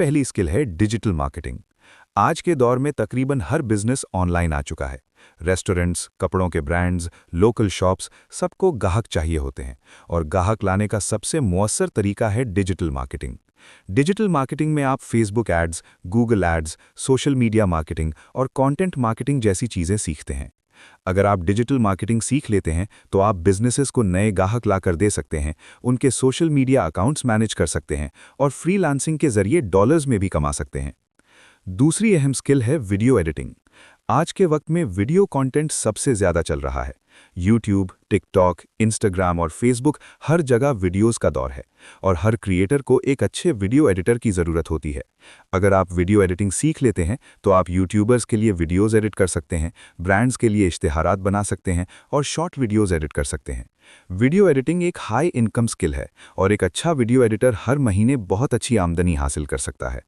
पहली स्किल है digital marketing. आज के दौर में तकरीबन हर बिजनेस ऑनलाइन आ चुका है। रेस्टोरेंट्स, कपड़ों के ब्रांड्स, लोकल शॉप्स, सबको ग्राहक चाहिए होते हैं और ग्राहक लाने का सबसे मौसर तरीका है डिजिटल मार्केटिंग। डिजिटल मार्केटिंग में आप Facebook ads, Google ads, social media marketing और कंटेंट मार्केटिंग जैसी चीज़ें सीखते हैं। अगर आप डिजिटल मार्केटिंग सीख लेते हैं तो आप बिजनेसेस को नए ग्राहक लाकर दे सकते हैं, उनके सोशल मीडिया अकाउंट्स मैनेज कर सकते हैं और फ्रीलांसिंग के जरिए डॉलर्स में भी कमा सकते हैं। दूसरी अहम स्किल है वीडियो एडिटिंग। आज के वक्त में वीडियो कंटेंट सबसे ज़्यादा चल रहा है। यूट्यूब, टिकटॉक, इंस्टाग्राम और फेसबुक, हर जगह वीडियोस का दौर है और हर क्रिएटर को एक अच्छे वीडियो एडिटर की ज़रूरत होती है। अगर आप वीडियो एडिटिंग सीख लेते हैं तो आप यूट्यूबर्स के लिए वीडियोस एडिट कर सकते हैं, ब्रांड्स के लिए इश्तिहारात बना सकते हैं और शॉर्ट वीडियोस एडिट कर सकते हैं। वीडियो एडिटिंग एक हाई इनकम स्किल है और एक अच्छा वीडियो एडिटर हर महीने बहुत अच्छी आमदनी हासिल कर सकता है।